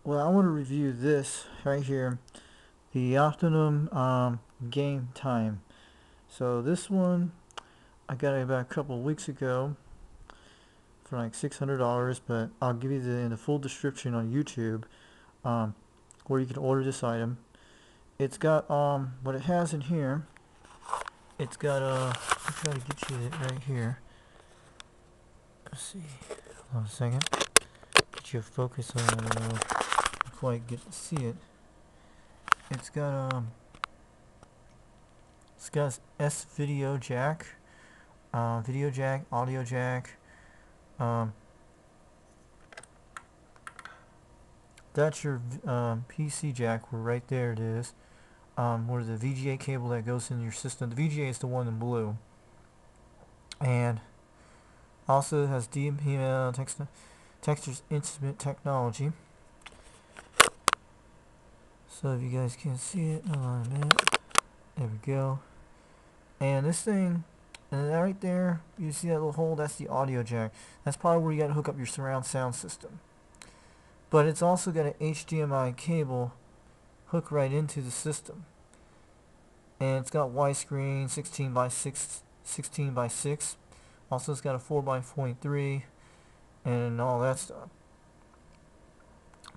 Well, I want to review this right here, the Optimum Game Time. So this one I got it about a couple of weeks ago for like $600, but I'll give you the full description on YouTube, um, where you can order this item. It's got what it has in here. It's got I'll try to get you it right here. Let's see. Hold on a second. Get you a focus on it. I don't know if I get to see it. It's got It's got S video jack, audio jack. Um, that's your PC jack. Where right there it is. Where the VGA cable that goes in your system. The VGA is the one in blue, and also has DMPL Textures Instrument Technology. So if you guys can't see it, hold on a minute. There we go. And this thing, and right there, you see that little hole? That's the audio jack. That's probably where you got to hook up your surround sound system. But it's also got an HDMI cable hook right into the system. And it's got widescreen, 16 by 6. Also, it's got a 4x.3 and all that stuff.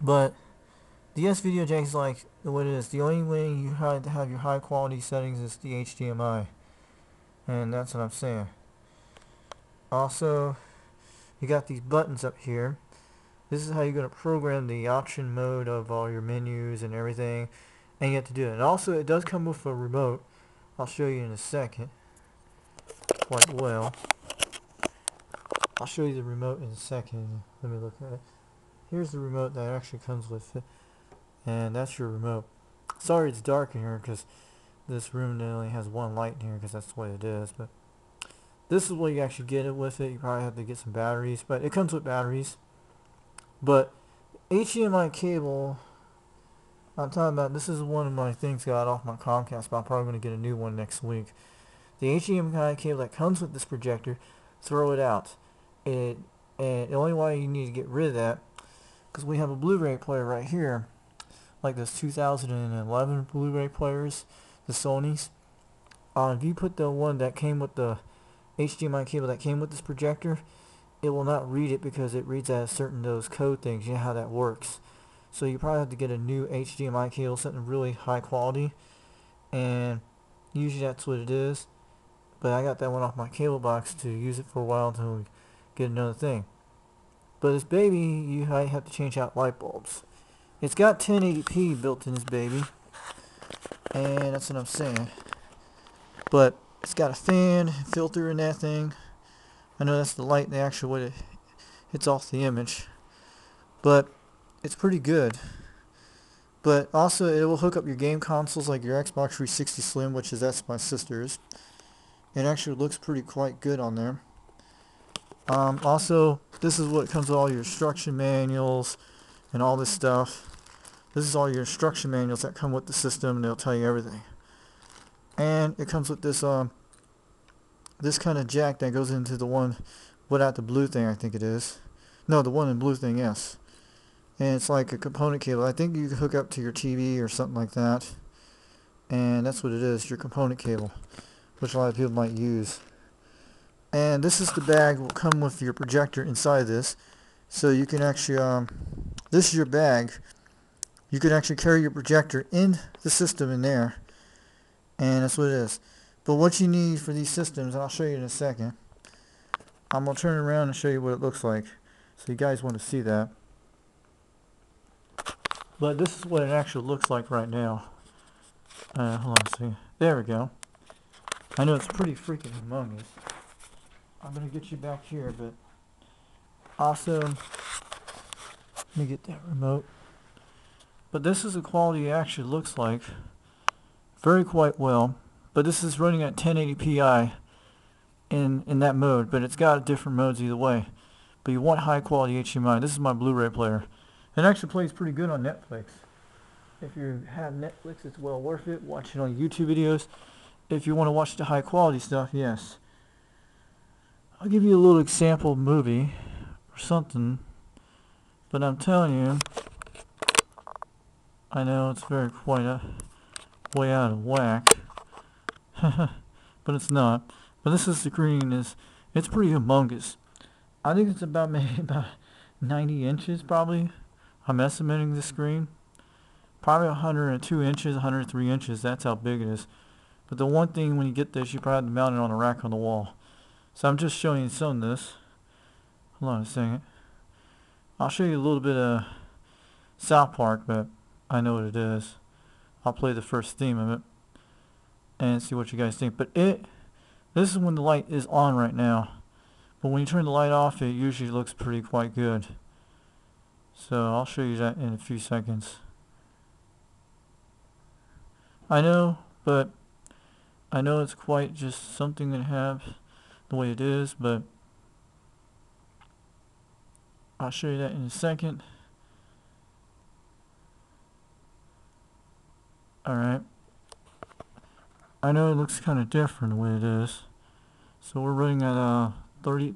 But the S video jack is like what it is. The only way you have to have your high quality settings is the HDMI. And that's what I'm saying. Also, you got these buttons up here. This is how you're going to program the option mode of all your menus and everything. And you have to do it. And also, it does come with a remote. I'll show you in a second. Quite well. I'll show you the remote in a second. Let me look at it. Here's the remote that actually comes with it. And that's your remote. Sorry it's dark in here because this room only has one light in here because that's the way it is. But this is what you actually get it with it. You probably have to get some batteries. But it comes with batteries. But HDMI cable, I'm talking about, this is one of my things got off my Comcast, but I'm probably going to get a new one next week. The HDMI cable that comes with this projector, throw it out. And the only way you need to get rid of that, because we have a Blu-ray player right here, like those 2011 Blu-ray players, the Sonys. If you put the one that came with the HDMI cable that came with this projector, it will not read it because it reads at certain those code things. You know how that works. So you probably have to get a new HDMI cable, something really high quality, and usually that's what it is. But I got that one off my cable box to use it for a while until we get another thing. But this baby, you have to change out light bulbs. It's got 1080p built in this baby, and that's what I'm saying. But it's got a fan, filter in that thing. I know that's the light, the actual way it hits off the image. But it's pretty good. But also, it will hook up your game consoles like your Xbox 360 Slim, which is that's my sister's. It actually looks pretty quite good on there. Also, this is what comes with all your instruction manuals and all this stuff. This is all your instruction manuals that come with the system, and they'll tell you everything. And it comes with this this kind of jack that goes into the one without the blue thing, I think it is. No, the one in blue thing, yes. And it's like a component cable. I think you can hook up to your TV or something like that. And that's what it is, your component cable, which a lot of people might use. And this is the bag will come with your projector inside this. So you can actually, this is your bag. You can actually carry your projector in the system in there. And that's what it is. But what you need for these systems, and I'll show you in a second. I'm going to turn it around and show you what it looks like. So you guys want to see that. But this is what it actually looks like right now. Hold on a second. There we go. I know it's pretty freaking humongous. I'm going to get you back here, but also, let me get that remote. But this is the quality it actually looks like. Very quite well. But this is running at 1080p in that mode, but it's got different modes either way. But you want high quality HDMI. This is my Blu-ray player. It actually plays pretty good on Netflix. If you have Netflix, it's well worth it. Watch it on YouTube videos. If you want to watch the high quality stuff, yes. I'll give you a little example movie or something. But I'm telling you, I know it's very quite way out of whack, but it's not. But this screen it's pretty humongous. I think it's about maybe about 90 inches probably. I'm estimating the screen. Probably 102 inches, 103 inches. That's how big it is. But the one thing when you get this, you probably have to mount it on a rack on the wall. So I'm just showing you some of this. Hold on a second. I'll show you a little bit of South Park, but I know what it is. I'll play the first theme of it and see what you guys think. But this is when the light is on right now. But when you turn the light off, it usually looks quite good. So I'll show you that in a few seconds. I know, but I know it's quite just something to have the way it is, but I'll show you that in a second. Alright. I know it looks kind of different the way it is. So we're running at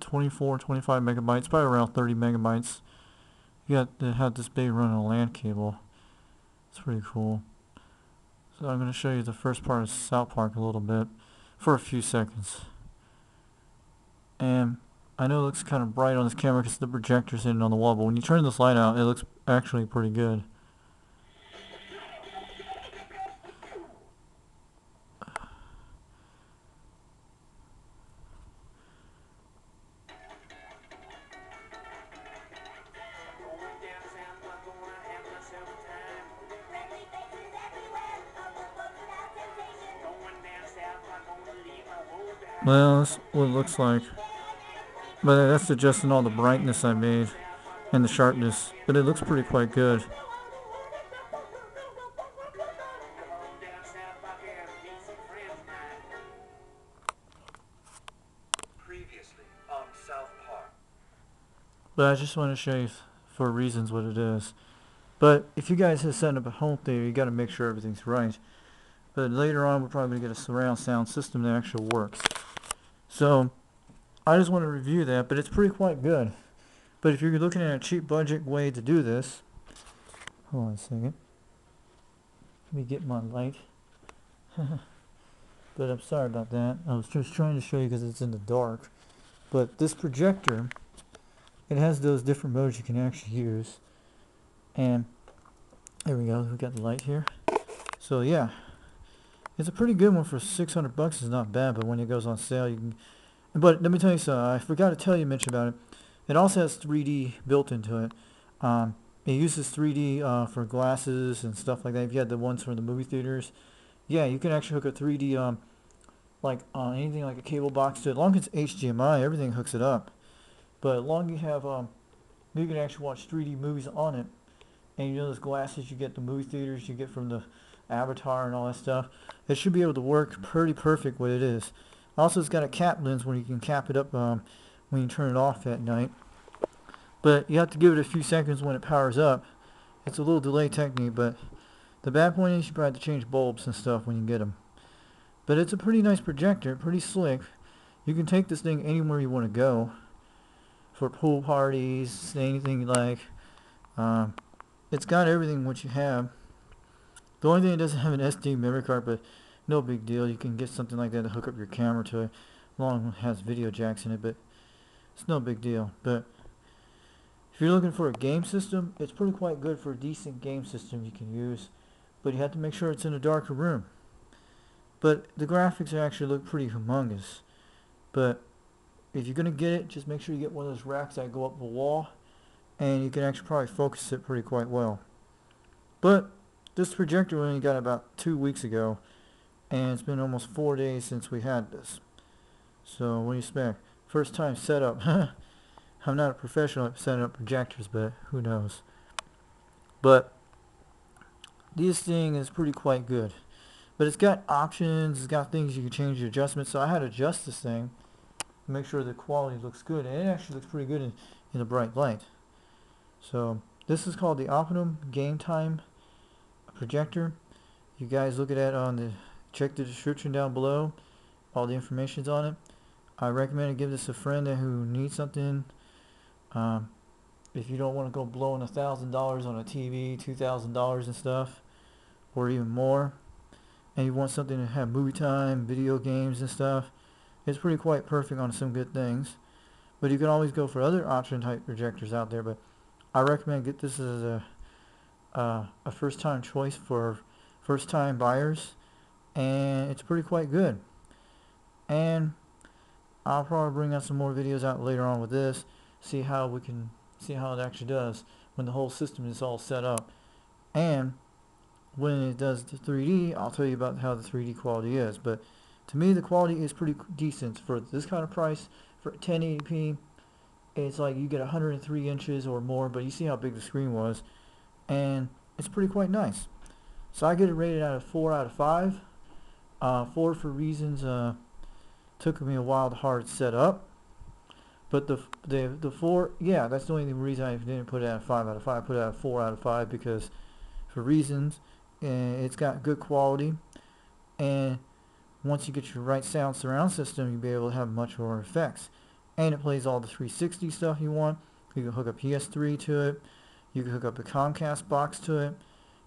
24, 25 megabytes, probably around 30 megabytes. You got to have this baby running a LAN cable. It's pretty cool. So I'm going to show you the first part of South Park a little bit for a few seconds. And I know it looks kind of bright on this camera because the projector's sitting on the wall, but when you turn this light out, it looks actually pretty good. Well, that's what it looks like. But that's adjusting all the brightness I made and the sharpness. But it looks quite good. Previously on South Park. But I just want to show you for reasons what it is. But if you guys have set up a home theater, you got to make sure everything's right. But later on, we're probably going to get a surround sound system that actually works. So I just want to review that, but it's quite good. But if you're looking at a cheap budget way to do this, hold on a second. Let me get my light. But I'm sorry about that. I was just trying to show you because it's in the dark. But this projector, it has those different modes you can actually use. And there we go. We got the light here. So yeah, it's a pretty good one for $600. It's not bad, but when it goes on sale, you can. But let me tell you something. I forgot to mention about it. It also has 3D built into it. It uses 3D for glasses and stuff like that. If you had the ones from the movie theaters, yeah, you can actually hook a 3D like on anything like a cable box to it. As long as it's HDMI, everything hooks it up. But as long as you have you can actually watch 3D movies on it. And you know those glasses you get the movie theaters you get from the Avatar and all that stuff. It should be able to work pretty perfect what it is. Also, it's got a cap lens where you can cap it up when you turn it off at night. But you have to give it a few seconds when it powers up. It's a little delay technique, but the bad point is you probably have to change bulbs and stuff when you get them. But it's a pretty nice projector, pretty slick. You can take this thing anywhere you want to go. For pool parties, anything you like. It's got everything what you have. The only thing it doesn't have an SD memory card, but no big deal. You can get something like that to hook up your camera to it. Long as it has video jacks in it, but it's no big deal. But if you're looking for a game system, it's quite good for a decent game system you can use. But you have to make sure it's in a darker room. But the graphics actually look pretty humongous. But if you're going to get it, just make sure you get one of those racks that go up the wall. And you can actually probably focus it quite well. But this projector we only got about 2 weeks ago. And it's been almost 4 days since we had this. So what do you expect? First time setup. I'm not a professional at setting up projectors, but who knows. But this thing is quite good. But it's got options, it's got things you can change your adjustments. So I had to adjust this thing to make sure the quality looks good. And it actually looks pretty good in the bright light. So this is called the Optoma Game Time Projector. You guys look at that check the description down below. All the information's on it. I recommend give this a friend who needs something. If you don't want to go blowing $1,000 on a TV, $2,000 and stuff, or even more, and you want something to have movie time, video games and stuff, it's pretty quite perfect on some good things. But you can always go for other option type projectors out there, but I recommend get this as a first time choice for first time buyers, and it's pretty quite good. And I'll probably bring out some more videos out later on with this, see how we can see how it actually does when the whole system is all set up. And when it does the 3D, I'll tell you about how the 3D quality is. But to me, the quality is pretty decent for this kind of price. For 1080p, it's like you get 103 inches or more, but you see how big the screen was, and it's pretty quite nice. So I get it rated out of 4 out of 5. 4 for reasons took me a while to hard set up, but the 4, yeah, that's the only reason I didn't put it at 5 out of 5. I put it at 4 out of 5 because for reasons, it's got good quality, and once you get your right sound surround system, you'll be able to have much more effects. And it plays all the 360 stuff you want. You can hook a PS3 to it. You can hook up a Comcast box to it.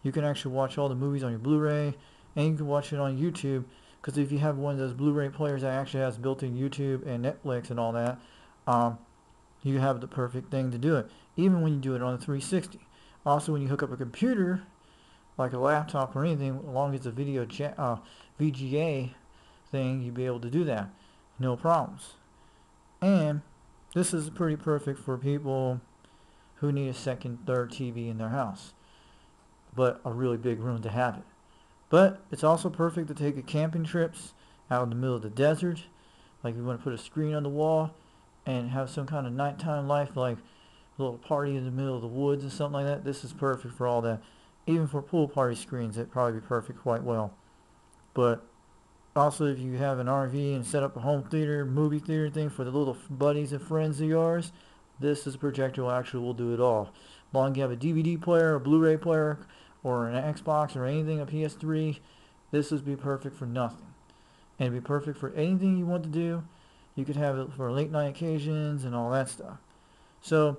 You can actually watch all the movies on your Blu-ray, and you can watch it on YouTube. Because if you have one of those Blu-ray players that actually has built-in YouTube and Netflix and all that, you have the perfect thing to do it. Even when you do it on a 360. Also, when you hook up a computer, like a laptop or anything, as long as it's a VGA thing, you'll be able to do that. No problems. And this is pretty perfect for people who need a second, third TV in their house, but a really big room to have it. But it's also perfect to take a camping trips out in the middle of the desert, like you want to put a screen on the wall and have some kind of nighttime life, like a little party in the middle of the woods and something like that. This is perfect for all that. Even for pool party screens, it'd probably be perfect quite well. But also, if you have an RV and set up a home theater, movie theater thing for the little buddies and friends of yours, this is a projector that actually will do it all. As long as you have a DVD player, a Blu-ray player, or an Xbox or anything, a PS3, this would be perfect for nothing. And it'd be perfect for anything you want to do. You could have it for late night occasions and all that stuff. So,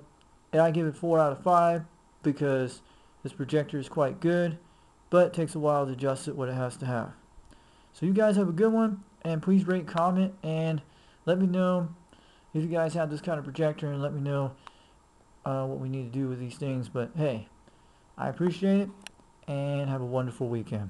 I give it 4 out of 5 because this projector is quite good, but it takes a while to adjust it what it has to have. So you guys have a good one, and please rate, comment, and let me know if you guys have this kind of projector, and let me know what we need to do with these things. But hey, I appreciate it, and have a wonderful weekend.